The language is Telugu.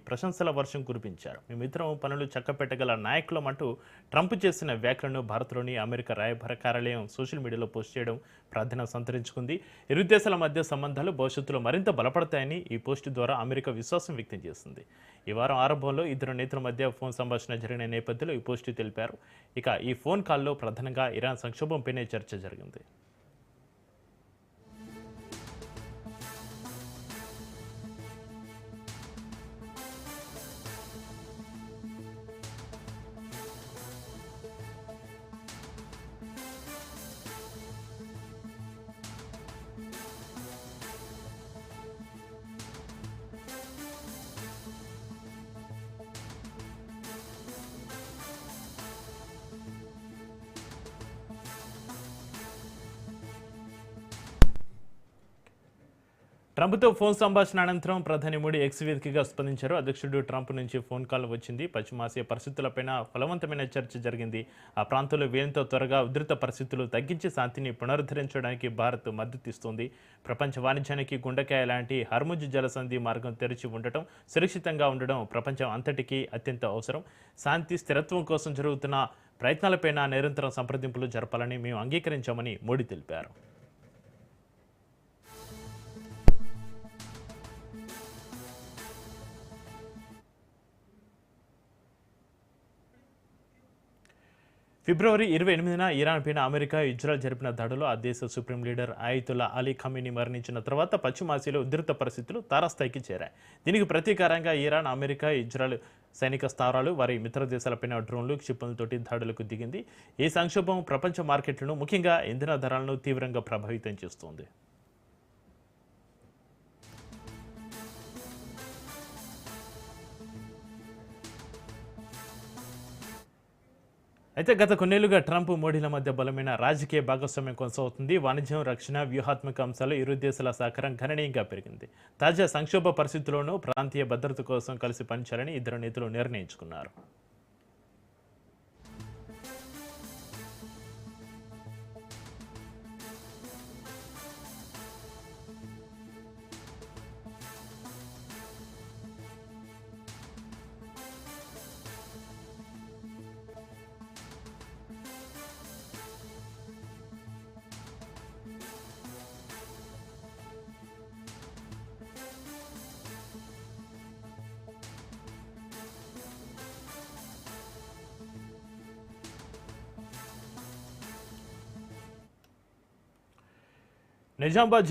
ప్రశంసల వర్షం కురిపించారు. మేమిద్దరం పనులు చక్కపెట్టగల నాయకులమంటూ ట్రంప్ చేసిన వ్యాఖ్యలను భారత్లోని అమెరికా రాయబార కార్యాలయం సోషల్ మీడియాలో పోస్ట్ చేయడం ప్రాధాన్యం సంతరించుకుంది. ఇరు దేశాల మధ్య సంబంధాలు భవిష్యత్తులో మరింత బలపడతాయని ఈ పోస్టు ద్వారా అమెరికా విశ్వాసం వ్యక్తం చేసింది. ఈ వారం ఆరంభంలో ఇద్దరు నేతల మధ్య ఫోన్ సంభాషణ జరిగిన నేపథ్యంలో ఈ పోస్టు తెలిపారు. ఇక ఈ ఫోన్ కాల్లో ప్రధానంగా ఇరాన్ సంక్షోభంపైనే చర్చ జరిగింది. ట్రంప్తో ఫోన్ సంభాషణ అనంతరం ప్రధాని మోడీ ఎక్స్ వేదికగా స్పందించారు. అధ్యక్షుడు ట్రంప్ నుంచి ఫోన్ కాల్ వచ్చింది. పశ్చిమాసియా పరిస్థితులపైన ఫలవంతమైన చర్చ జరిగింది. ఆ ప్రాంతంలో వీలైనంత త్వరగా ఉధృత పరిస్థితులు తగ్గించి శాంతిని పునరుద్ధరించడానికి భారత్ మద్దతిస్తోంది. ప్రపంచ వాణిజ్యానికి గుండెకాయ లాంటి హర్ముజ్ జలసంధి మార్గం తెరిచి ఉండటం, సురక్షితంగా ఉండడం ప్రపంచం అంతటికీ అత్యంత అవసరం. శాంతి స్థిరత్వం కోసం జరుగుతున్న ప్రయత్నాలపైన నిరంతరం సంప్రదింపులు జరపాలని మేము అంగీకరించామని మోడీ తెలిపారు. ఫిబ్రవరి 28న ఇరాన్ పైన అమెరికా, ఇజ్రాయెల్ జరిపిన దాడులో ఆ దేశ సుప్రీం లీడర్ అయతుల్లా అలీ ఖమీనీ మరణించిన తర్వాత పశ్చిమాసియాలో ఉధృత పరిస్థితులు తారాస్థాయికి చేరాయి. దీనికి ప్రతీకారంగా ఇరాన్, అమెరికా, ఇజ్రాయెల్ సైనిక స్థావరాలు, వారి మిత్ర దేశాలపైన డ్రోన్లు, క్షిపణులతోటి దాడులకు దిగింది. ఈ సంక్షోభం ప్రపంచ మార్కెట్లను, ముఖ్యంగా ఇంధన ధరలను తీవ్రంగా ప్రభావితం చేస్తోంది. అయితే గత కొన్నేళ్లుగా ట్రంప్, మోడీల మధ్య బలమైన రాజకీయ భాగస్వామ్యం కొనసాగుతుంది. వాణిజ్యం, రక్షణ, వ్యూహాత్మక అంశాలు ఇరు దేశాల సహకారం గణనీయంగా పెరిగింది. తాజా సంక్షోభ పరిస్థితుల్లోనూ ప్రాంతీయ భద్రత కోసం కలిసి పనిచేయాలని ఇద్దరు నేతలు నిర్ణయించుకున్నారు. నిజామాబాద్